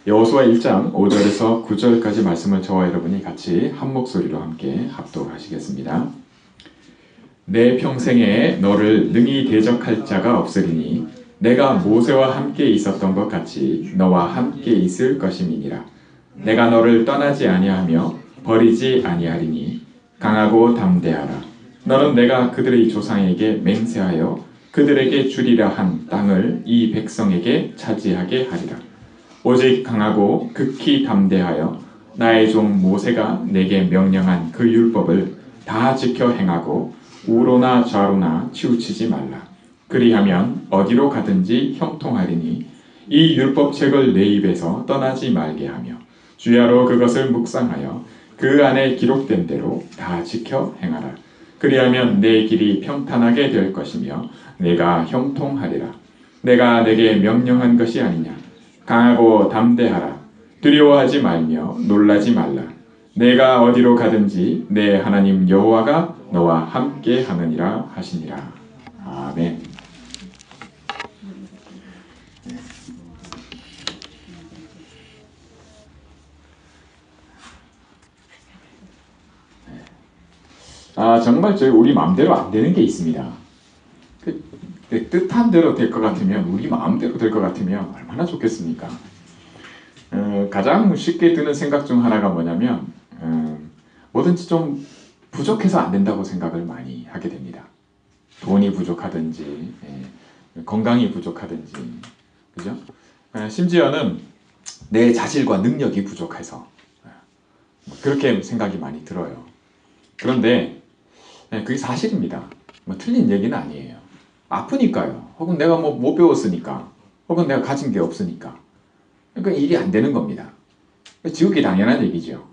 여호수아 1장 5절에서 9절까지 말씀을 저와 여러분이 같이 한 목소리로 함께 합독하시겠습니다. 내 평생에 너를 능히 대적할 자가 없으리니 내가 모세와 함께 있었던 것 같이 너와 함께 있을 것임이니라. 내가 너를 떠나지 아니하며 버리지 아니하리니 강하고 담대하라. 너는 내가 그들의 조상에게 맹세하여 그들에게 주리라 한 땅을 이 백성에게 차지하게 하리라. 오직 강하고 극히 담대하여 나의 종 모세가 내게 명령한 그 율법을 다 지켜 행하고 우로나 좌로나 치우치지 말라. 그리하면 어디로 가든지 형통하리니 이 율법책을 내 입에서 떠나지 말게 하며 주야로 그것을 묵상하여 그 안에 기록된 대로 다 지켜 행하라. 그리하면 내 길이 평탄하게 될 것이며 내가 형통하리라. 내가 내게 명령한 것이 아니냐. 강하고 담대하라. 두려워하지 말며 놀라지 말라. 내가 어디로 가든지 내 하나님 여호와가 너와 함께 하느니라 하시니라. 아멘. 정말 우리 마음대로 안 되는 게 있습니다. 내 뜻한 대로 될 것 같으면, 우리 마음대로 될 것 같으면 얼마나 좋겠습니까? 가장 쉽게 드는 생각 중 하나가 뭐냐면 뭐든지 좀 부족해서 안 된다고 생각을 많이 하게 됩니다. 돈이 부족하든지 건강이 부족하든지, 그죠? 심지어는 내 자질과 능력이 부족해서 그렇게 생각이 많이 들어요. 그런데 그게 사실입니다. 뭐 틀린 얘기는 아니에요. 아프니까요. 혹은 내가 뭐 못 배웠으니까, 혹은 내가 가진 게 없으니까. 그러니까 일이 안 되는 겁니다. 지극히 당연한 얘기죠.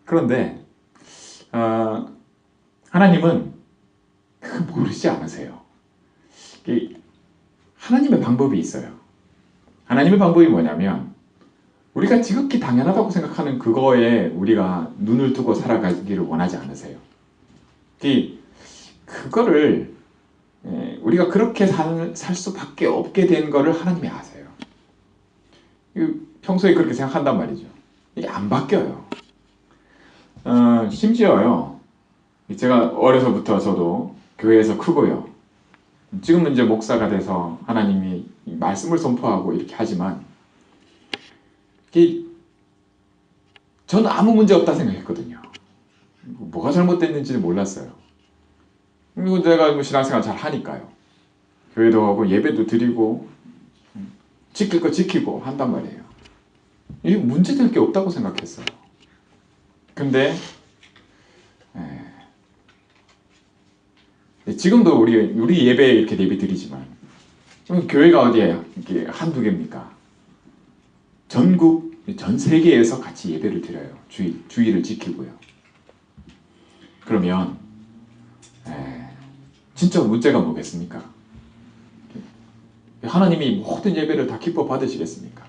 그런데 하나님은 모르지 않으세요. 하나님의 방법이 있어요. 하나님의 방법이 뭐냐면 우리가 지극히 당연하다고 생각하는 그거에 우리가 눈을 두고 살아가기를 원하지 않으세요. 그거를 우리가 그렇게 살 수밖에 없게 된 거를 하나님이 아세요. 평소에 그렇게 생각한단 말이죠. 이게 안 바뀌어요. 심지어요. 제가 어려서부터 저도 교회에서 크고요. 지금은 이제 목사가 돼서 하나님이 말씀을 선포하고 이렇게 하지만 저는 아무 문제 없다 생각했거든요. 뭐가 잘못됐는지는 몰랐어요. 그리고 내가 뭐 신앙생활 잘 하니까요. 교회도 하고 예배도 드리고 지킬 거 지키고 한단 말이에요. 이게 문제될 게 없다고 생각했어요. 근데 지금도 우리 예배에 이렇게 예배 드리지만 교회가 어디에 이게 한두 개입니까? 전국 전 세계에서 같이 예배를 드려요. 주의를 지키고요. 그러면 진짜 문제가 뭐겠습니까? 하나님이 모든 예배를 다 기뻐 받으시겠습니까?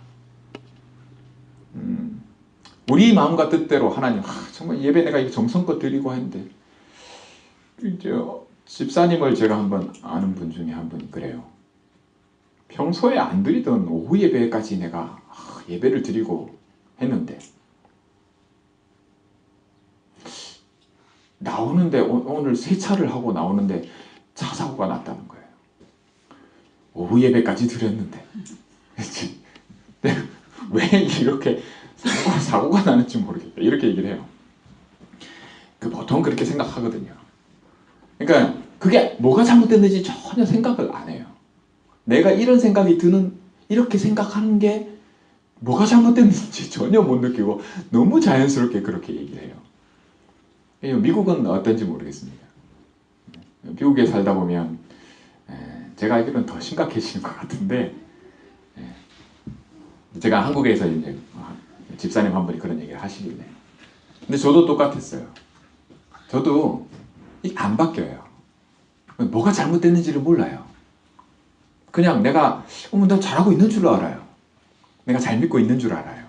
우리 마음과 뜻대로 하나님 정말 예배 내가 정성껏 드리고 했는데 이제 집사님을 제가 한번 아는 분 중에 한 분이 그래요. 평소에 안 드리던 오후 예배까지 내가 예배를 드리고 했는데 나오는데 오늘 세차를 하고 나오는데 차 사고가 났다는 거예요. 오후 예배까지 드렸는데 왜 이렇게 사고가 나는지 모르겠다 이렇게 얘기를 해요. 보통 그렇게 생각하거든요. 그러니까 그게 뭐가 잘못됐는지 전혀 생각을 안 해요. 내가 이런 생각이 이렇게 생각하는 게 뭐가 잘못됐는지 전혀 못 느끼고 너무 자연스럽게 그렇게 얘기를 해요. 미국은 어떤지 모르겠습니다. 미국에 살다 보면 제가 알기로는 더 심각해지는 것 같은데 제가 한국에서 이제 집사님 한 분이 그런 얘기를 하시길래 근데 저도 똑같았어요. 저도 안 바뀌어요. 뭐가 잘못됐는지를 몰라요. 그냥 내가 잘하고 있는 줄 알아요. 내가 잘 믿고 있는 줄 알아요.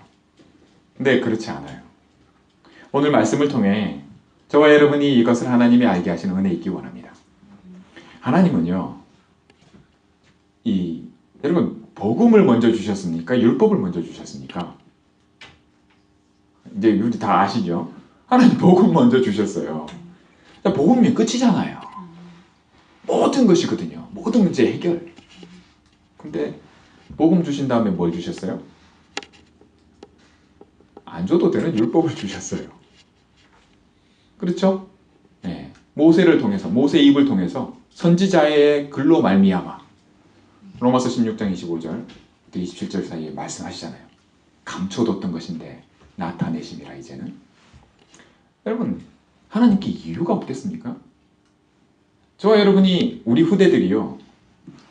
근데 그렇지 않아요. 오늘 말씀을 통해 저와 여러분이 이것을 하나님이 알게 하시는 은혜 있기 원합니다. 하나님은요, 여러분 복음을 먼저 주셨습니까? 율법을 먼저 주셨습니까? 이제 우리 다 아시죠? 하나님 복음 먼저 주셨어요. 복음이 끝이잖아요. 모든 것이거든요. 모든 문제 해결. 근데 복음 주신 다음에 뭘 주셨어요? 안 줘도 되는 율법을 주셨어요. 그렇죠? 네. 모세를 통해서, 모세의 입을 통해서 선지자의 글로 말미암아 로마서 16장 25절 27절 사이에 말씀하시잖아요. 감춰뒀던 것인데 나타내심이라 이제는. 여러분, 하나님께 이유가 없겠습니까? 저와 여러분이, 우리 후대들이요,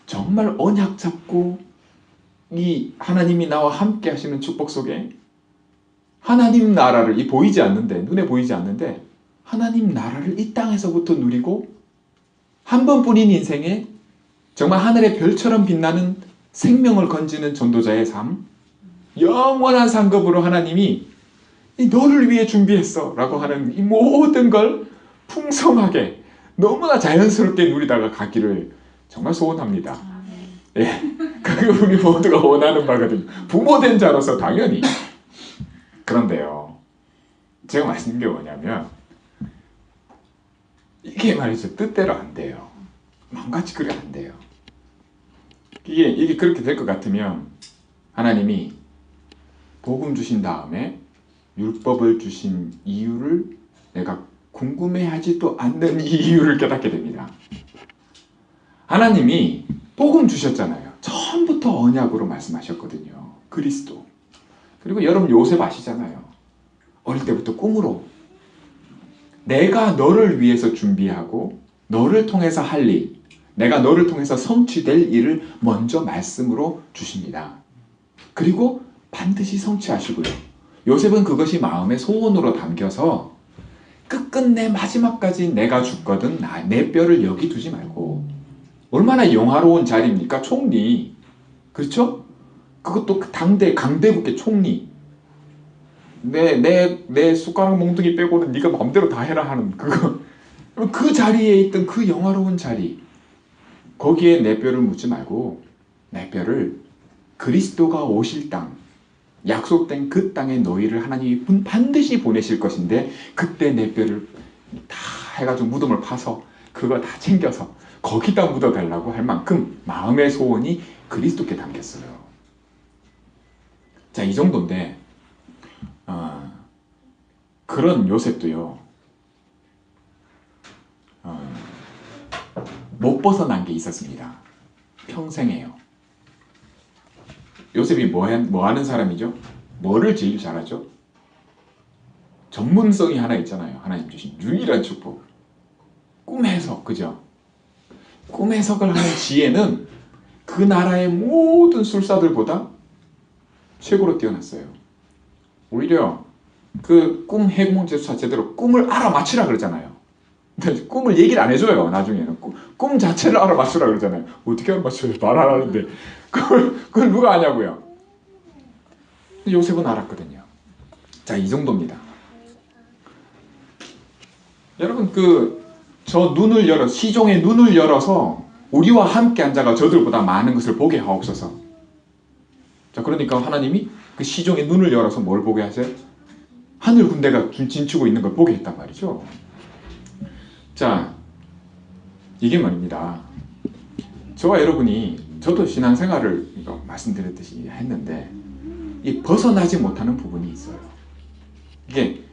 정말 언약 잡고 이 하나님이 나와 함께 하시는 축복 속에 하나님 나라를, 이 보이지 않는데, 눈에 보이지 않는데 하나님 나라를 이 땅에서부터 누리고 한 번뿐인 인생에 정말 하늘의 별처럼 빛나는 생명을 건지는 전도자의 삶, 영원한 상급으로 하나님이 너를 위해 준비했어 라고 하는 이 모든 걸 풍성하게 너무나 자연스럽게 누리다가 가기를 정말 소원합니다. 예, 그게 우리 모두가 원하는 바거든요. 부모된 자로서 당연히. 그런데요, 제가 말씀드린 게 뭐냐면 이게 말이죠, 뜻대로 안 돼요. 마음같이 그래 안 돼요. 이게 그렇게 될 것 같으면 하나님이 복음 주신 다음에 율법을 주신 이유를 내가 궁금해하지도 않는 이유를 깨닫게 됩니다. 하나님이 복음 주셨잖아요. 처음부터 언약으로 말씀하셨거든요. 그리스도. 그리고 여러분 요셉 아시잖아요. 어릴 때부터 꿈으로 내가 너를 위해서 준비하고 너를 통해서 할 일, 내가 너를 통해서 성취될 일을 먼저 말씀으로 주십니다. 그리고 반드시 성취하시고요. 요셉은 그것이 마음의 소원으로 담겨서 끝끝내 마지막까지 내가 죽거든 내 뼈를 여기 두지 말고. 얼마나 영화로운 자리입니까? 총리. 그렇죠? 그것도 당대 강대국의 총리. 내 숟가락 몽둥이 빼고는 네가 마음대로 다 해라 하는 그거. 그 자리에 있던 그 영화로운 자리, 거기에 내 뼈를 묻지 말고 내 뼈를 그리스도가 오실 땅, 약속된 그 땅에 너희를 하나님이 반드시 보내실 것인데 그때 내 뼈를 다 해가지고 무덤을 파서 그거 다 챙겨서 거기다 묻어달라고 할 만큼 마음의 소원이 그리스도께 담겼어요. 자, 이 정도인데 그런 요셉도요, 못 벗어난 게 있었습니다. 평생에요. 요셉이 뭐 하는 사람이죠? 뭐를 제일 잘하죠? 전문성이 하나 있잖아요. 하나님 주신 유일한 축복. 꿈 해석, 그죠? 꿈 해석을 하는 지혜는 그 나라의 모든 술사들보다 최고로 뛰어났어요. 오히려 그 꿈 해공제수사 제대로 꿈을 알아맞히라 그러잖아요. 근데 꿈을 얘기를 안 해줘요. 나중에는 꿈 자체를 알아맞추라 그러잖아요. 어떻게 알아맞혀요? 말 안 하는데 그걸 누가 아냐고요. 요셉은 알았거든요. 자, 이 정도입니다. 여러분, 저 눈을 열어, 시종의 눈을 열어서 우리와 함께 앉아가 저들보다 많은 것을 보게 하옵소서. 자, 그러니까 하나님이 그 시종의 눈을 열어서 뭘 보게 하세요? 하늘 군대가 진치고 있는 걸 보게 했단 말이죠. 자, 이게 말입니다. 저와 여러분이, 저도 신앙생활을 말씀드렸듯이 했는데 이 벗어나지 못하는 부분이 있어요. 이게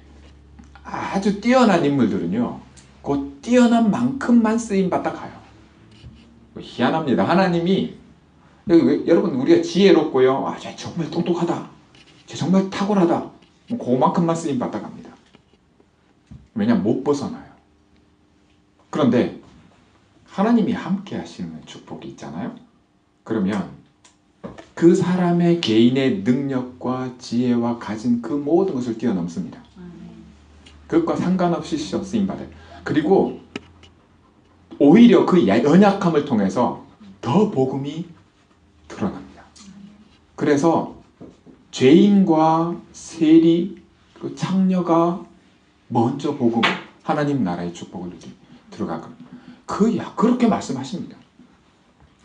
아주 뛰어난 인물들은요, 그 뛰어난 만큼만 쓰임받다 가요. 희한합니다. 하나님이, 여러분, 우리가 지혜롭고요, 쟤 정말 똑똑하다, 쟤 정말 탁월하다, 그만큼만 쓰임받다 갑니다. 왜냐면 못 벗어나요. 그런데 하나님이 함께 하시는 축복이 있잖아요. 그러면 그 사람의 개인의 능력과 지혜와 가진 그 모든 것을 뛰어넘습니다. 그것과 상관없이 쓰임받아요. 그리고 오히려 그 연약함을 통해서 더 복음이 드러납니다. 그래서 죄인과 세리, 그 창녀가 먼저 복음, 하나님 나라의 축복을 들어가거든요. 그렇게 말씀하십니다.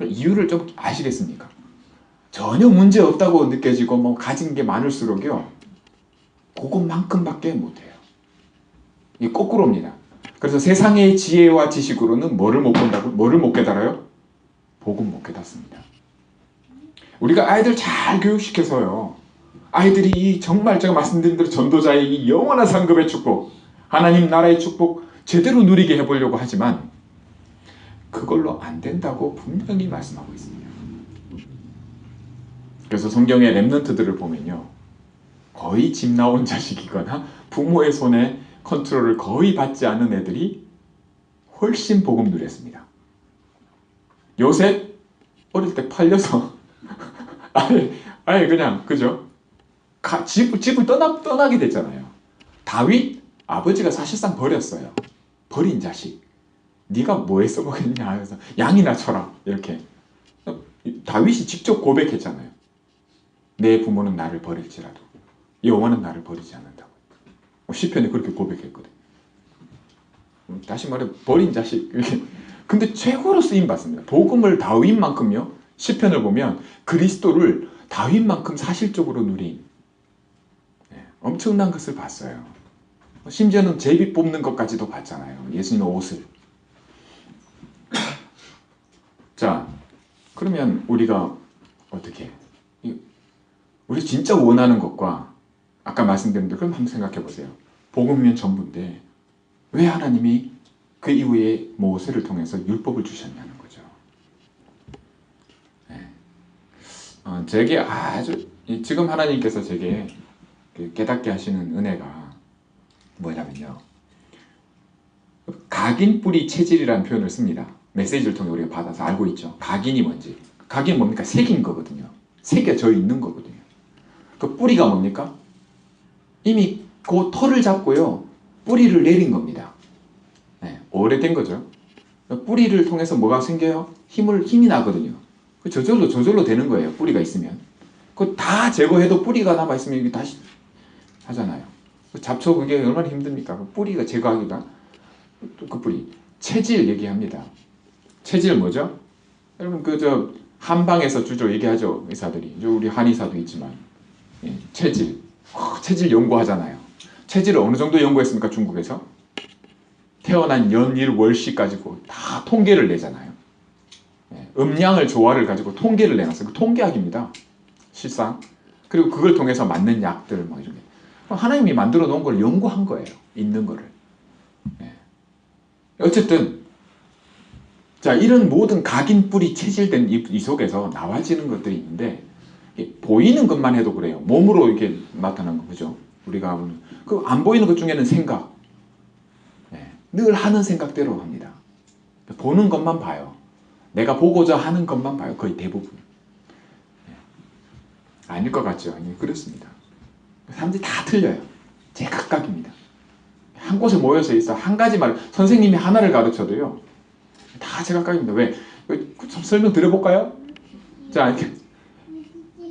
이유를 좀 아시겠습니까? 전혀 문제 없다고 느껴지고 뭐 가진 게 많을수록요 그것만큼밖에 못해요. 이게 거꾸로입니다. 그래서 세상의 지혜와 지식으로는 뭐를 못 본다고? 뭐를 못 깨달아요? 복음 못 깨닫습니다. 우리가 아이들 잘 교육시켜서요 아이들이 이 정말 제가 말씀드린 대로 전도자의 이 영원한 상급의 축복, 하나님 나라의 축복 제대로 누리게 해보려고 하지만 그걸로 안 된다고 분명히 말씀하고 있습니다. 그래서 성경의 렘넌트들을 보면요 거의 집 나온 자식이거나 부모의 손에 컨트롤을 거의 받지 않는 애들이 훨씬 복음 누렸습니다. 요셉 어릴 때 팔려서 아예 그냥 그죠? 집을 떠나게 됐잖아요. 다윗 아버지가 사실상 버렸어요. 버린 자식. 네가 뭐에 써먹겠냐 해서 양이나 쳐라 이렇게. 다윗이 직접 고백했잖아요. 내 부모는 나를 버릴지라도 여호와는 나를 버리지 않는다고. 시편에 그렇게 고백했거든요. 다시 말해 버린 자식. 근데 최고로 쓰임 받습니다. 복음을 다윗만큼요. 시편을 보면 그리스도를 다윗만큼 사실적으로 누린 엄청난 것을 봤어요. 심지어는 제비 뽑는 것까지도 봤잖아요. 예수님의 옷을. 자, 그러면 우리가 어떻게? 우리 진짜 원하는 것과 아까 말씀드린 대로 그럼 한번 생각해 보세요. 복음이면 전부인데 왜 하나님이 그 이후에 모세를 통해서 율법을 주셨냐는 거죠. 제게 아주 지금 하나님께서 제게 깨닫게 하시는 은혜가 뭐냐면요. 각인 뿌리 체질이라는 표현을 씁니다. 메시지를 통해 우리가 받아서 알고 있죠. 각인이 뭔지. 각인 뭡니까? 새긴 거거든요. 새겨져 있는 거거든요. 그 뿌리가 뭡니까? 이미 그 털을 잡고요. 뿌리를 내린 겁니다. 오래된 거죠. 뿌리를 통해서 뭐가 생겨요? 힘이 나거든요. 저절로 되는 거예요. 뿌리가 있으면. 그거 다 제거해도 뿌리가 남아있으면 이게 다시 하잖아요. 잡초 그게 얼마나 힘듭니까? 그 뿌리가 제거하기가. 또 그 뿌리. 체질 얘기합니다. 체질 뭐죠? 여러분 한방에서 주로 얘기하죠. 의사들이. 우리 한의사도 있지만. 체질 연구하잖아요. 체질을 어느 정도 연구했습니까? 중국에서? 태어난 연일 월시 가지고 다 통계를 내잖아요. 음양을 조화를 가지고 통계를 내놨어요. 그 통계학입니다. 실상. 그리고 그걸 통해서 맞는 약들 뭐 이런 게. 하나님이 만들어 놓은 걸 연구한 거예요. 있는 거를. 어쨌든 자 이런 모든 각인 뿌리 체질된 이 속에서 나와지는 것들이 있는데 보이는 것만 해도 그래요. 몸으로 이렇게 나타난 거 그죠? 우리가 그 안 보이는 것 중에는 생각. 늘 하는 생각대로 합니다. 보는 것만 봐요. 내가 보고자 하는 것만 봐요. 거의 대부분. 아닐 것 같죠? 그렇습니다. 사람들이 다 틀려요. 제각각입니다. 한 곳에 모여서 있어 한 가지 말 선생님이 하나를 가르쳐도요. 다 제각각입니다. 왜? 좀 설명 드려볼까요? 자 이렇게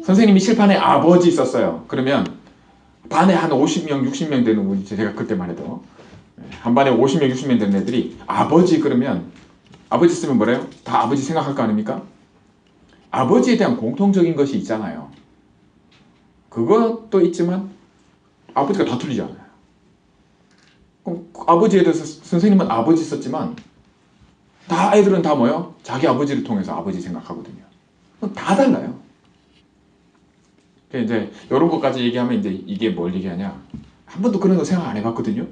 선생님이 칠판에 아버지 있었어요. 그러면 반에 한 50명, 60명 되는 우리 제가 그때만 해도 한 반에 50명, 60명 되는 애들이 아버지 그러면 아버지 쓰면 뭐래요? 다 아버지 생각할 거 아닙니까? 아버지에 대한 공통적인 것이 있잖아요. 그것도 있지만 아버지가 다 틀리잖아요. 그럼 아버지에 대해서 선생님은 아버지 썼지만 다 애들은 다 뭐요? 자기 아버지를 통해서 아버지 생각하거든요. 다 달라요. 이제 이런 것까지 얘기하면 이제 이게 뭘 얘기하냐? 한 번도 그런 거 생각 안 해봤거든요.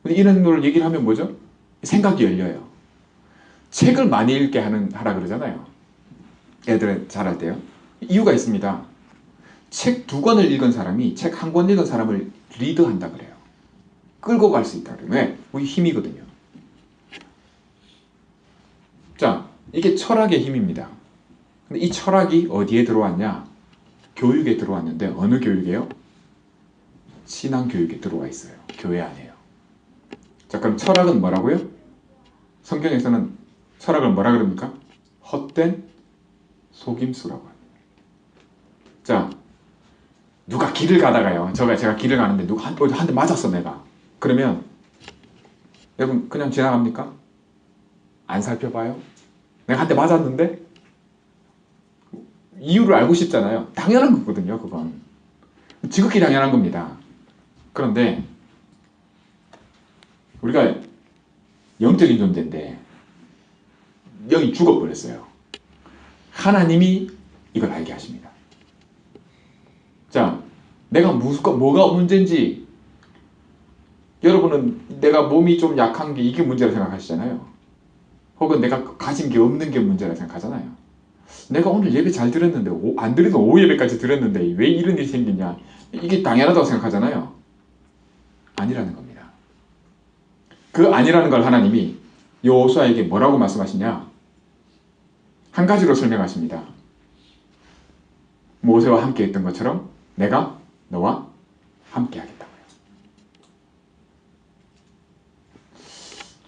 근데 이런 걸 얘기를 하면 뭐죠? 생각이 열려요. 책을 많이 읽게 하라 그러잖아요. 애들은 잘할 때요. 이유가 있습니다. 책 2권을 읽은 사람이 책 1권 읽은 사람을 리드한다 그래요. 끌고 갈 수 있다 그래요. 왜? 우리 힘이거든요. 자, 이게 철학의 힘입니다. 근데 이 철학이 어디에 들어왔냐? 교육에 들어왔는데 어느 교육이에요? 신앙교육에 들어와 있어요. 교회 안에요. 자, 그럼 철학은 뭐라고요? 성경에서는 철학을 뭐라 그럽니까? 헛된 속임수라고 합니다. 자, 누가 길을 가다가요. 제가 길을 가는데 누가 한 대 맞았어 내가. 그러면 여러분 그냥 지나갑니까? 안 살펴봐요? 내가 한 대 맞았는데 이유를 알고 싶잖아요. 당연한 거거든요. 그건 지극히 당연한 겁니다. 그런데 우리가 영적인 존재인데 영이 죽어버렸어요. 하나님이 이걸 알게 하십니다. 자, 내가 뭐가 문제인지, 여러분은 내가 몸이 좀 약한 게 이게 문제라 생각하시잖아요. 혹은 내가 가진 게 없는 게 문제라 생각하잖아요. 내가 오늘 예배 잘 들었는데, 안 들어도 오후 예배까지 들었는데 왜 이런 일이 생기냐, 이게 당연하다고 생각하잖아요. 아니라는 겁니다. 그 아니라는 걸 하나님이 여호수아에게 뭐라고 말씀하시냐, 한 가지로 설명하십니다. 모세와 함께 했던 것처럼 내가 너와 함께 하겠다고요.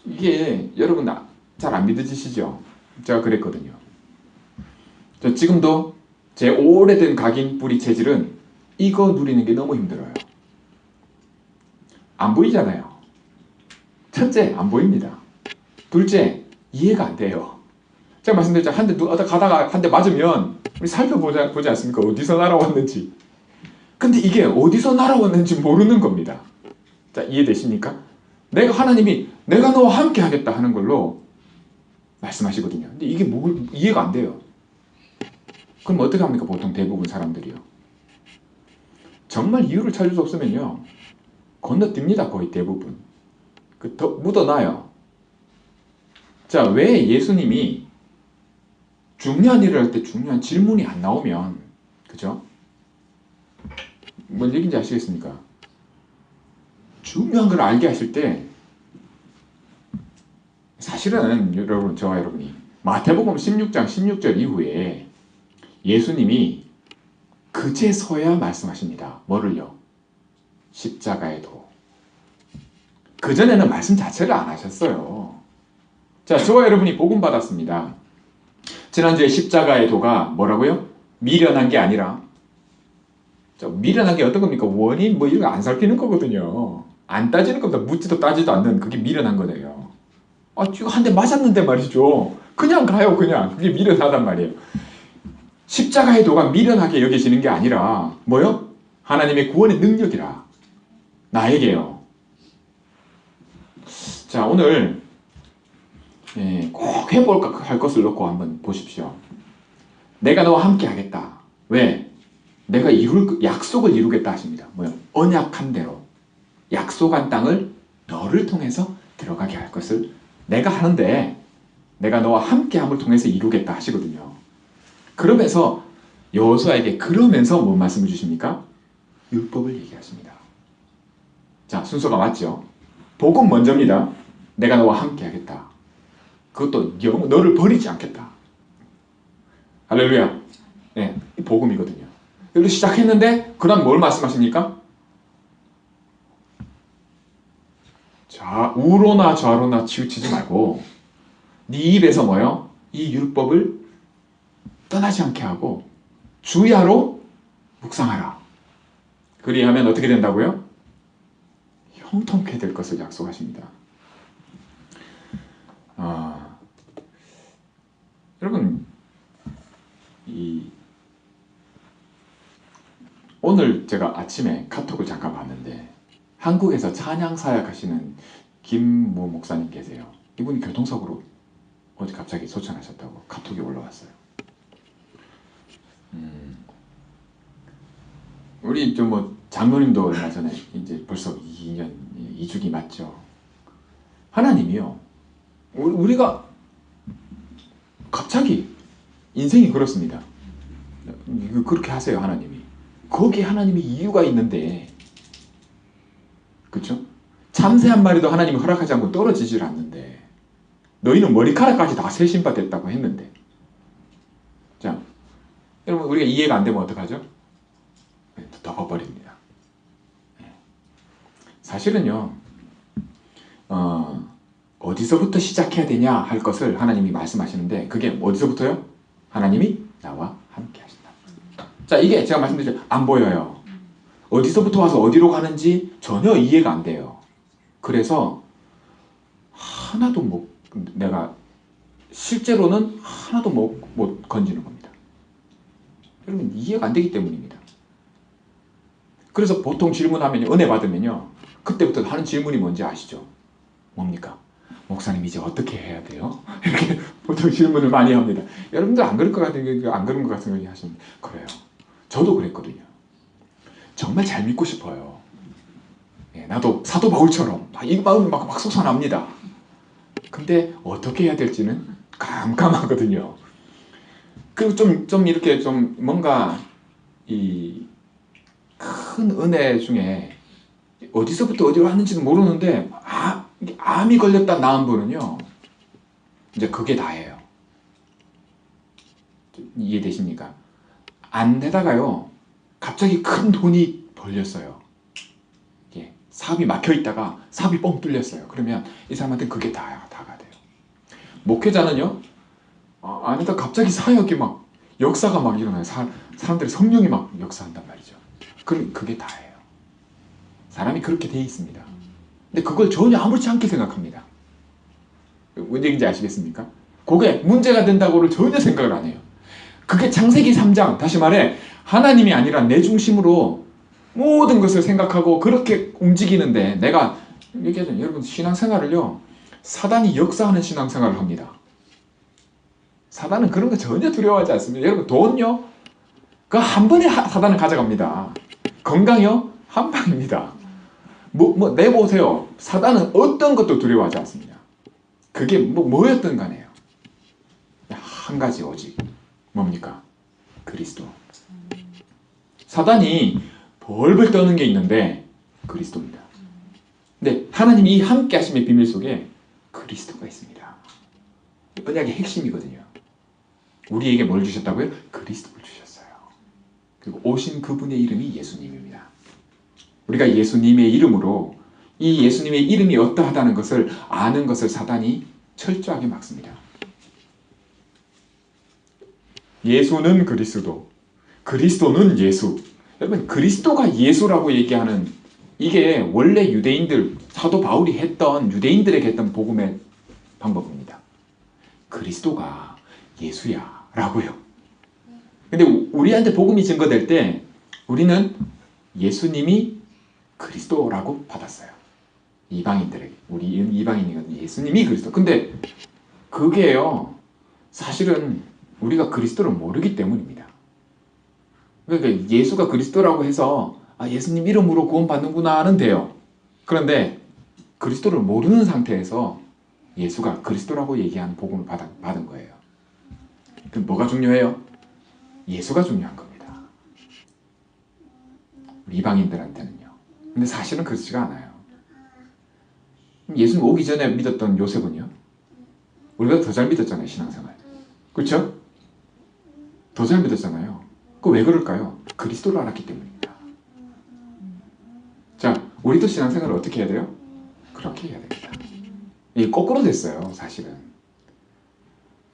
이게 여러분 잘 안 믿어지시죠? 제가 그랬거든요. 저 지금도 제 오래된 각인 뿌리 체질은 이거 누리는 게 너무 힘들어요. 안 보이잖아요. 첫째, 안 보입니다. 둘째, 이해가 안 돼요. 제가 말씀드렸죠. 한 대 가다가 한 대 맞으면 우리 살펴보지 않습니까? 어디서 날아왔는지. 근데 이게 어디서 날아왔는지 모르는 겁니다. 자, 이해되십니까? 하나님이 내가 너와 함께 하겠다 하는 걸로 말씀하시거든요. 근데 이게 이해가 안 돼요. 그럼 어떻게 합니까? 보통 대부분 사람들이요. 정말 이유를 찾을 수 없으면요, 건너뜁니다. 거의 대부분. 더 묻어놔요. 자, 왜 예수님이 중요한 일을 할 때 중요한 질문이 안 나오면, 그죠? 뭔 얘기인지 아시겠습니까? 중요한 걸 알게 하실 때, 사실은 여러분, 저와 여러분이 마태복음 16장 16절 이후에 예수님이 그제서야 말씀하십니다. 뭐를요? 십자가의 도. 그전에는 말씀 자체를 안 하셨어요. 자, 저와 여러분이 복음 받았습니다. 지난주에 십자가의 도가 뭐라고요? 미련한 게 아니라, 미련한 게 어떤 겁니까? 원인 이런 거 안 살피는 거거든요. 안 따지는 겁니다. 묻지도 따지도 않는, 그게 미련한 거예요. 지금 한 대 맞았는데 말이죠. 그냥 가요, 그냥. 그게 미련하단 말이에요. 십자가의 도가 미련하게 여겨지는 게 아니라 뭐요? 하나님의 구원의 능력이라. 나에게요. 자, 오늘 꼭 해볼까 할 것을 놓고 한번 보십시오. 내가 너와 함께 하겠다. 왜? 내가 약속을 이루겠다 하십니다. 뭐요? 언약한 대로 약속한 땅을 너를 통해서 들어가게 할 것을 내가 하는데, 내가 너와 함께함을 통해서 이루겠다 하시거든요. 그러면서 여호수아에게 그러면서 뭔 말씀을 주십니까? 율법을 얘기하십니다. 자, 순서가 맞죠? 복음 먼저입니다. 내가 너와 함께하겠다. 그것도 너를 버리지 않겠다. 할렐루야. 네, 이 복음이거든요. 여기서 시작했는데 그 다음 뭘 말씀하십니까? 자, 우로나 좌로나 치우치지 말고 네 입에서 뭐요? 이 율법을 떠나지 않게 하고 주야로 묵상하라. 그리하면 어떻게 된다고요? 형통케 될 것을 약속하십니다. 여러분, 오늘 제가 아침에 카톡을 잠깐 봤는데 한국에서 찬양 사역하시는 김모 목사님 계세요. 이분이 교통사고로 어제 갑자기 소천하셨다고 카톡이 올라왔어요. 우리 장로님도 얼마 전에 이제 벌써 2년 2주기 맞죠. 하나님이요, 우리가 갑자기 인생이 그렇습니다. 그렇게 하세요. 하나님이. 거기에 하나님이 이유가 있는데, 그렇죠? 참새 한 마리도 하나님이 허락하지 않고 떨어지질 않는데, 너희는 머리카락까지 다 세신받았다고 했는데, 자, 여러분, 우리가 이해가 안 되면 어떡하죠? 덮어버립니다. 사실은요, 어디서부터 시작해야 되냐 할 것을 하나님이 말씀하시는데, 그게 어디서부터요? 하나님이 나와 함께 하신다. 자, 이게 제가 말씀드렸죠. 안 보여요. 어디서부터 와서 어디로 가는지 전혀 이해가 안 돼요. 그래서 하나도 내가 실제로는 하나도 못 건지는 겁니다. 여러분 이해가 안 되기 때문입니다. 그래서 보통 질문하면 은혜 받으면요 그때부터 하는 질문이 뭔지 아시죠? 뭡니까? 목사님 이제 어떻게 해야 돼요? 이렇게 보통 질문을 많이 합니다. 여러분들 안 그럴 것 같은 안 그런 것 같은 거 하시는데 그래요. 저도 그랬거든요. 정말 잘 믿고 싶어요. 예, 나도 사도 바울처럼 이 마음이 막 솟아납니다. 근데 어떻게 해야 될지는 깜깜하거든요. 그리고 좀 이렇게 좀 뭔가 이 큰 은혜 중에 어디서부터 어디로 왔는지도 모르는데 암이 걸렸다 나은 분은요 이제 그게 다예요. 이해되십니까? 안 되다가요 갑자기 큰 돈이 벌렸어요. 예, 사업이 막혀 있다가 사업이 뻥 뚫렸어요. 그러면 이 사람한테 그게 다가 돼요. 목회자는요 안에다 갑자기 사역이 막 역사가 막 일어나요. 사람들이 성령이 막 역사한단 말이죠. 그럼 그게 다예요. 사람이 그렇게 돼 있습니다. 근데 그걸 전혀 아무렇지 않게 생각합니다. 뭔 얘기인지 아시겠습니까? 그게 문제가 된다고를 전혀 생각을 안 해요. 그게 창세기 3장 다시 말해 하나님이 아니라 내 중심으로 모든 것을 생각하고 그렇게 움직이는데 내가 얘기하잖아요. 여러분 신앙생활을요 사단이 역사하는 신앙생활을 합니다. 사단은 그런 거 전혀 두려워하지 않습니다. 여러분 돈요 그 한 번에 사단을 가져갑니다. 건강요 한 방입니다. 내보세요. 사단은 어떤 것도 두려워하지 않습니다. 그게 뭐였든 간에요. 한 가지 오직 뭡니까? 그리스도. 사단이 벌벌 떠는 게 있는데 그리스도입니다. 근데 하나님이 이 함께 하심의 비밀 속에 그리스도가 있습니다. 언약의 핵심이거든요. 우리에게 뭘 주셨다고요? 그리스도를 주셨어요. 그리고 오신 그분의 이름이 예수님입니다. 우리가 예수님의 이름으로 이 예수님의 이름이 어떠하다는 것을 아는 것을 사단이 철저하게 막습니다. 예수는 그리스도, 그리스도는 예수. 여러분 그리스도가 예수라고 얘기하는 이게 원래 유대인들 사도 바울이 했던 유대인들에게 했던 복음의 방법입니다. 그리스도가 예수야 라고요. 근데 우리한테 복음이 증거될 때 우리는 예수님이 그리스도라고 받았어요. 이방인들에게. 우리 이방인이거든요. 예수님이 그리스도. 근데 그게요 사실은 우리가 그리스도를 모르기 때문입니다. 그러니까 예수가 그리스도라고 해서 예수님 이름으로 구원받는구나 하는 돼요. 그런데 그리스도를 모르는 상태에서 예수가 그리스도라고 얘기하는 복음을 받은 거예요. 그럼 뭐가 중요해요? 예수가 중요한 겁니다. 우리 이방인들한테는요. 근데 사실은 그렇지가 않아요. 예수님 오기 전에 믿었던 요셉은요. 우리가 더 잘 믿었잖아요. 신앙생활. 그렇죠? 더 잘 믿었잖아요. 그 왜 그럴까요? 그리스도를 알았기 때문입니다. 자, 우리도 신앙생활을 어떻게 해야 돼요? 그렇게 해야 됩니다. 이게 거꾸로 됐어요. 사실은.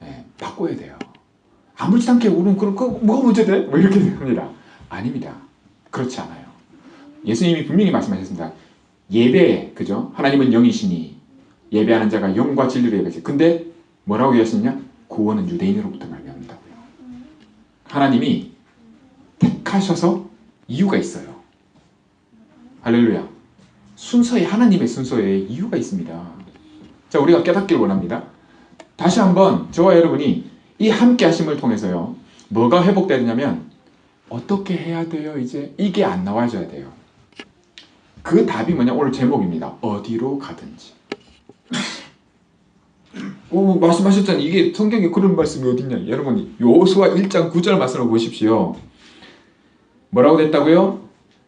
네, 바꿔야 돼요. 아무렇지 않게 우리는 뭐가 문제돼? 뭐 이렇게 됩니다. 아닙니다. 그렇지 않아요. 예수님이 분명히 말씀하셨습니다. 예배, 그죠? 하나님은 영이시니 예배하는 자가 영과 진리로 예배하지. 근데 뭐라고 얘기하시느냐? 구원은 유대인으로부터 말미암는다고요. 하나님이 택하셔서 이유가 있어요. 할렐루야. 순서에 하나님의 순서에 이유가 있습니다. 자, 우리가 깨닫기를 원합니다. 다시 한번 저와 여러분이 이 함께 하심을 통해서요. 뭐가 회복되느냐면 어떻게 해야 돼요? 이제 이게 안 나와줘야 돼요. 그 답이 뭐냐? 오늘 제목입니다. 어디로 가든지. 말씀하셨잖아요. 이게 성경에 그런 말씀이 어딨냐? 여러분 여호수아 1장 9절 말씀을 보십시오. 뭐라고 됐다고요?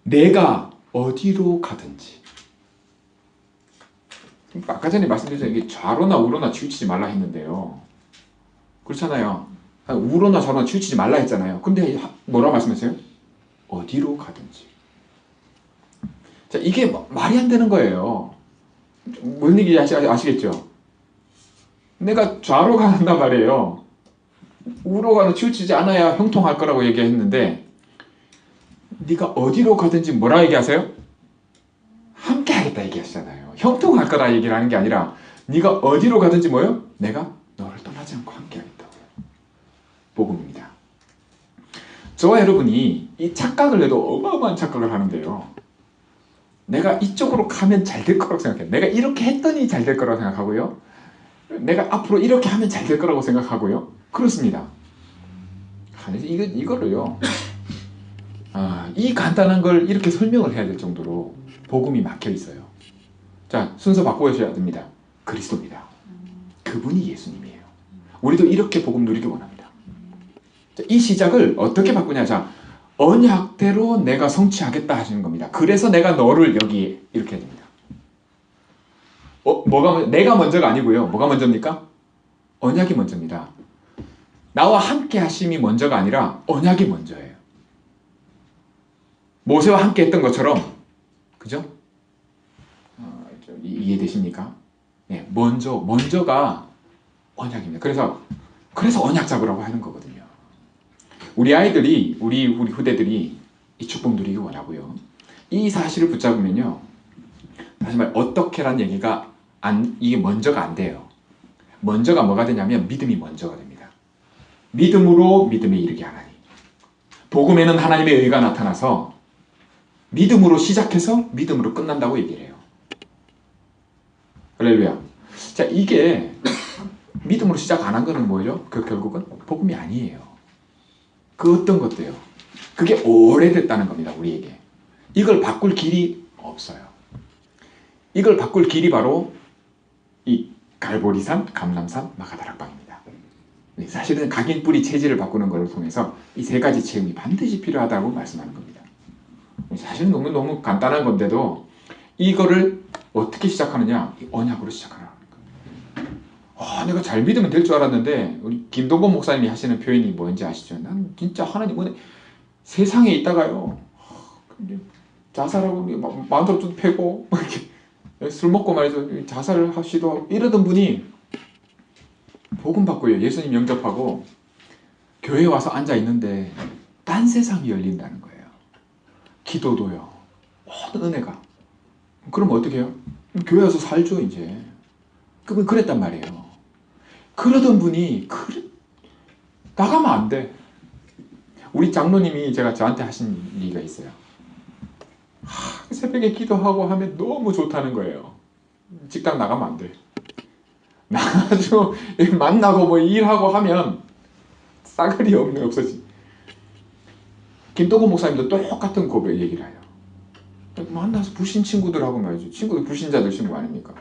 내가 어디로 가든지. 아까 전에 말씀드렸잖아요. 이게 좌로나 우로나 치우치지 말라 했는데요. 그렇잖아요. 우로나 좌로나 치우치지 말라 했잖아요. 근데 뭐라고 말씀하세요? 어디로 가든지. 자, 이게 말이 안 되는 거예요. 뭔 얘기인지 아시겠죠? 내가 좌로 간단 말이에요. 우로 가로 치우치지 않아야 형통할 거라고 얘기했는데 네가 어디로 가든지 뭐라 얘기하세요? 함께 하겠다 얘기하시잖아요. 형통할 거라 얘기를 하는 게 아니라 네가 어디로 가든지 뭐요? 내가 너를 떠나지 않고 함께 하겠다고요. 복음입니다. 저와 여러분이 이 착각을 해도 어마어마한 착각을 하는데요. 내가 이쪽으로 가면 잘 될 거라고 생각해요. 내가 이렇게 했더니 잘 될 거라고 생각하고요. 내가 앞으로 이렇게 하면 잘 될 거라고 생각하고요. 그렇습니다. 이거를요. 이 간단한 걸 이렇게 설명을 해야 될 정도로 복음이 막혀 있어요. 자, 순서 바꾸셔야 됩니다. 그리스도입니다. 그분이 예수님이에요. 우리도 이렇게 복음 누리기 원합니다. 자, 이 시작을 어떻게 바꾸냐? 자, 언약대로 내가 성취하겠다 하시는 겁니다. 그래서 내가 너를 여기 이렇게 해야 됩니다. 내가 먼저가 아니고요. 뭐가 먼저입니까? 언약이 먼저입니다. 나와 함께 하심이 먼저가 아니라 언약이 먼저예요. 모세와 함께 했던 것처럼, 그죠? 이해되십니까? 네, 먼저가 언약입니다. 그래서 언약 잡으라고 하는 거거든요. 우리 아이들이, 우리 후대들이 이 축복 누리기 원하고요. 이 사실을 붙잡으면요. 다시 말해, 어떻게란 얘기가 이게 먼저가 안 돼요. 먼저가 뭐가 되냐면 믿음이 먼저가 됩니다. 믿음으로 믿음에 이르게 하나니. 복음에는 하나님의 의가 나타나서 믿음으로 시작해서 믿음으로 끝난다고 얘기를 해요. 할렐루야. 자, 이게 믿음으로 시작 안 한 거는 뭐예요? 그 결국은 복음이 아니에요. 그 어떤 것도요. 그게 오래됐다는 겁니다. 우리에게. 이걸 바꿀 길이 없어요. 이걸 바꿀 길이 바로 이 갈보리산, 감람산, 마가다락방입니다. 사실은 각인 뿌리 체질을 바꾸는 것을 통해서 이 세 가지 체험이 반드시 필요하다고 말씀하는 겁니다. 사실은 너무 간단한 건데도 이거를 어떻게 시작하느냐? 언약으로 시작하라는 거예요. 내가 잘 믿으면 될 줄 알았는데 우리 김동건 목사님이 하시는 표현이 뭔지 아시죠? 난 진짜 하나님 은혜 세상에 있다가요. 자살하고 마음도 패고 술 먹고 말이죠. 자살을 하시도 이러던 분이 복음 받고요. 예수님 영접하고 교회에 와서 앉아 있는데 딴 세상이 열린다는 거예요. 기도도요. 모든 은혜가. 그럼 어떻게 해요? 교회 와서 살죠 이제. 그랬단 말이에요. 그러던 분이 나가면 안 돼. 우리 장로님이 저한테 하신 얘기가 있어요. 새벽에 기도하고 하면 너무 좋다는 거예요. 직장 나가면 안 돼. 나가지고 만나고 뭐 일하고 하면 싸그리 없어지. 김동건 목사님도 똑같은 고백 얘기를 해요. 만나서 불신 친구들하고 말이죠. 친구들 불신자들 친구 아닙니까?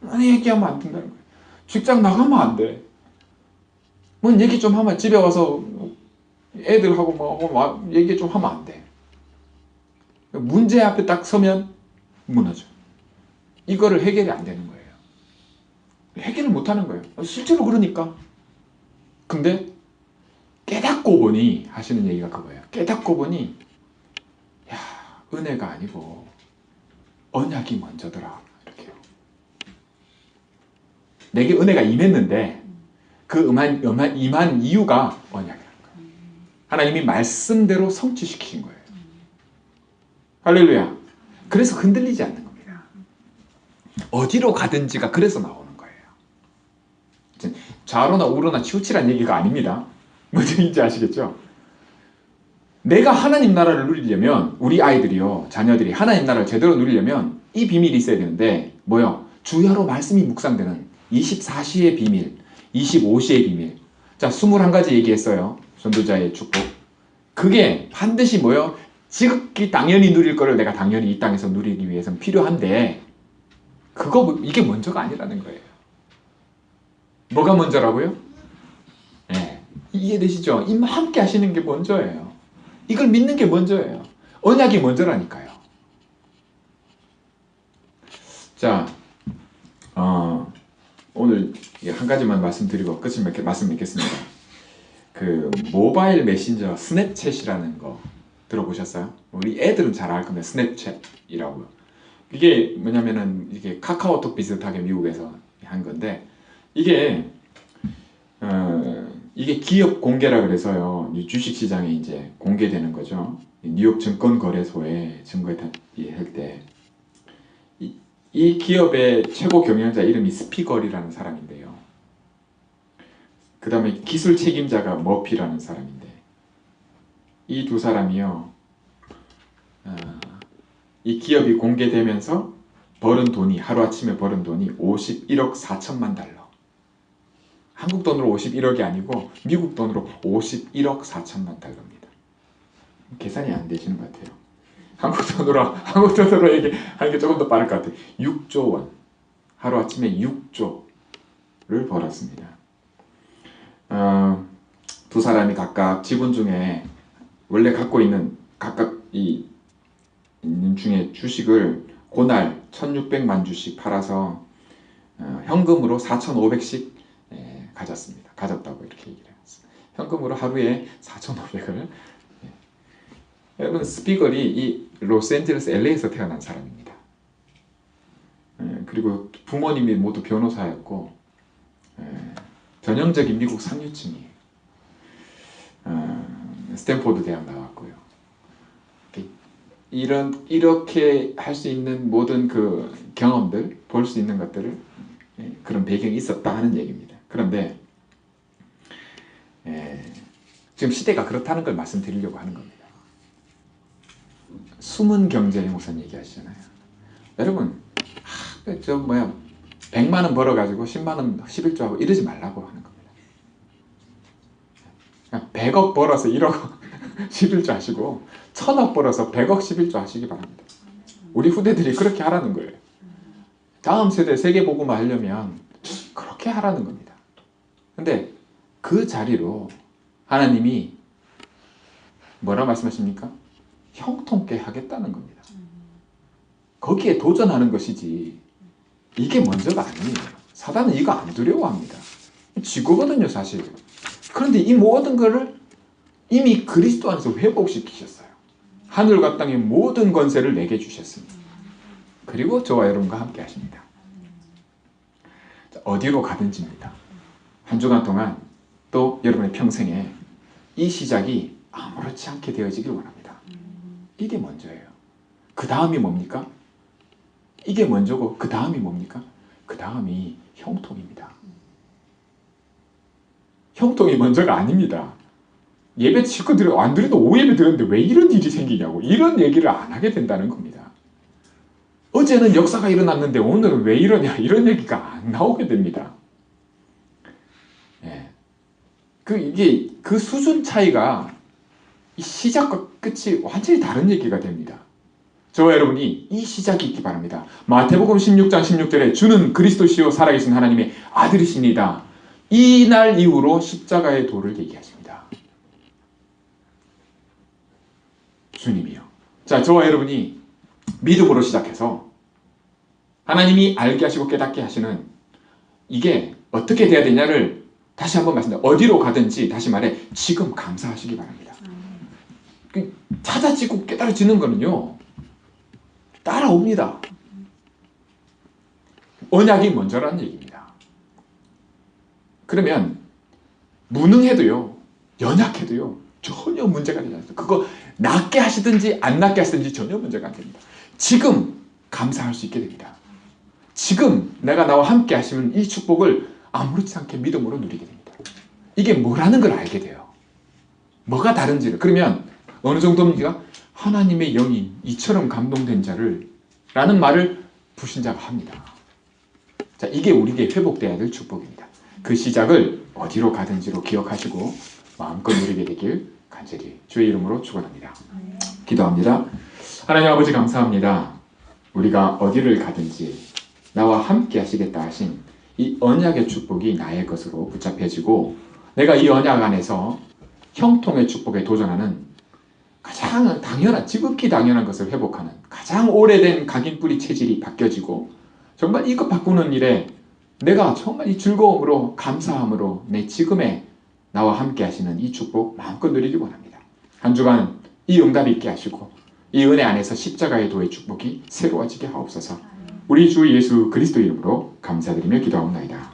아니 얘기하면 안 된다는 거예요. 직장 나가면 안 돼. 뭔 얘기 좀 하면 집에 와서 애들하고 뭐 얘기 좀 하면 안 돼. 문제 앞에 딱 서면 무너져. 이거를 해결이 안 되는 거예요. 해결을 못 하는 거예요. 실제로 그러니까. 근데 깨닫고 보니 하시는 얘기가 그거예요. 깨닫고 보니 은혜가 아니고 언약이 먼저더라. 이렇게요. 내게 은혜가 임했는데 그 임한 이유가 언약이라는 거예요. 하나님이 말씀대로 성취시키신 거예요. 할렐루야. 그래서 흔들리지 않는 겁니다. 어디로 가든지가 그래서 나오는 거예요. 좌로나 우로나 치우치란 얘기가 아닙니다. 뭔지 아시겠죠? 내가 하나님 나라를 누리려면 우리 아이들이요, 자녀들이 하나님 나라를 제대로 누리려면 이 비밀이 있어야 되는데 뭐요? 주야로 말씀이 묵상되는 24시의 비밀, 25시의 비밀. 자, 21가지 얘기했어요. 전도자의 축복. 그게 반드시 뭐요? 지극히 당연히 누릴 거를 내가 당연히 이 땅에서 누리기 위해서는 필요한데 이게 먼저가 아니라는 거예요. 뭐가 먼저라고요? 네. 이해되시죠? 함께 하시는 게 먼저예요. 이걸 믿는 게 먼저예요. 언약이 먼저라니까요. 자, 오늘 한 가지만 말씀드리고 말씀 맺겠습니다. 그 모바일 메신저 스냅챗이라는 거 들어보셨어요? 우리 애들은 잘 알 겁니다. 스냅챗이라고요. 이게 뭐냐면은 이게 카카오톡 비슷하게 미국에서 한 건데 이게 기업 공개라 그래서요. 주식 시장에 이제 공개되는 거죠. 뉴욕 증권거래소에 증거할 때 이 기업의 최고 경영자 이름이 스피걸이라는 사람인데요. 그 다음에 기술 책임자가 머피라는 사람인데 이 두 사람이요, 이 기업이 공개되면서 벌은 돈이, 하루아침에 벌은 돈이 51억 4천만 달러. 한국 돈으로 51억이 아니고 미국 돈으로 51억 4천만 달러입니다. 계산이 안 되시는 것 같아요. 한국 돈으로 얘기하는 게 조금 더 빠를 것 같아요. 6조 원. 하루아침에 6조를 벌었습니다. 두 사람이 각각 지분 중에 원래 갖고 있는 각각 있는 중에 주식을 그날 1600만 주씩 팔아서 현금으로 4500씩 가졌다고 이렇게 얘기를 했어요. 현금으로 하루에 4500을. 여러분, 스피걸이 이 로스앤젤레스 LA에서 태어난 사람입니다. 그리고 부모님이 모두 변호사였고 전형적인 미국 상류층이에요. 스탠포드 대학 나왔고요. 이렇게 할 수 있는 모든 그 경험들, 볼 수 있는 것들을 그런 배경이 있었다 하는 얘기입니다. 그런데 지금 시대가 그렇다는 걸 말씀드리려고 하는 겁니다. 숨은 경제의 우선 얘기하시잖아요. 여러분, 100만 원 벌어가지고 10만 원 11조 하고 이러지 말라고 하는 겁니다. 그냥 100억 벌어서 1억 11조 하시고 1000억 벌어서 100억 11조 하시기 바랍니다. 우리 후대들이 그렇게 하라는 거예요. 다음 세대 세계복음화 하려면 그렇게 하라는 겁니다. 근데 그 자리로 하나님이 뭐라 말씀하십니까? 형통케 하겠다는 겁니다. 거기에 도전하는 것이지 이게 먼저가 아니에요. 사단은 이거 안 두려워합니다. 지거거든요, 사실. 그런데 이 모든 것을 이미 그리스도 안에서 회복시키셨어요. 하늘과 땅의 모든 권세를 내게 주셨습니다. 그리고 저와 여러분과 함께 하십니다. 어디로 가든지입니다. 한 주간 동안 또 여러분의 평생에 이 시작이 아무렇지 않게 되어지길 원합니다. 이게 먼저예요. 그 다음이 뭡니까? 이게 먼저고 그 다음이 뭡니까? 그 다음이 형통입니다. 형통이 먼저가 아닙니다. 예배 실컷 안 드려도 5예배 드렸는데 왜 이런 일이 생기냐고, 이런 얘기를 안 하게 된다는 겁니다. 어제는 역사가 일어났는데 오늘은 왜 이러냐, 이런 얘기가 안 나오게 됩니다. 이게 그 수준 차이가 이 시작과 끝이 완전히 다른 얘기가 됩니다. 저와 여러분이 이 시작이 있기 바랍니다. 마태복음 16장 16절에 주는 그리스도시요 살아계신 하나님의 아들이십니다. 이 날 이후로 십자가의 도를 얘기하십니다. 주님이요. 자, 저와 여러분이 믿음으로 시작해서 하나님이 알게 하시고 깨닫게 하시는 이게 어떻게 돼야 되냐를 다시 한번 말씀드립니다. 어디로 가든지 다시 말해 지금 감사하시기 바랍니다. 찾아지고 깨달아지는 거는요, 따라옵니다. 언약이 먼저라는 얘기입니다. 그러면 무능해도요, 연약해도요 전혀 문제가 되지 않습니다. 그거 낫게 하시든지 안 낫게 하시든지 전혀 문제가 안 됩니다. 지금 감사할 수 있게 됩니다. 지금 내가 나와 함께 하시는 이 축복을 아무렇지 않게 믿음으로 누리게 됩니다. 이게 뭐라는 걸 알게 돼요. 뭐가 다른지를. 그러면 어느 정도입니까? 하나님의 영이 이처럼 감동된 자를 라는 말을 불신자가 합니다. 자, 이게 우리에게 회복돼야 될 축복입니다. 그 시작을 어디로 가든지로 기억하시고 마음껏 누리게 되길 간절히 주의 이름으로 축원합니다. 기도합니다. 하나님 아버지, 감사합니다. 우리가 어디를 가든지 나와 함께 하시겠다 하신 이 언약의 축복이 나의 것으로 붙잡혀지고 내가 이 언약 안에서 형통의 축복에 도전하는 가장 당연한, 지극히 당연한 것을 회복하는 가장 오래된 각인뿌리 체질이 바뀌어지고 정말 이것 바꾸는 일에 내가 정말 이 즐거움으로 감사함으로 내 지금의 나와 함께 하시는 이 축복 마음껏 누리기 원합니다. 한 주간 이 응답이 있게 하시고 이 은혜 안에서 십자가의 도의 축복이 새로워지게 하옵소서. 우리 주 예수 그리스도 이름으로 감사드리며 기도하옵나이다.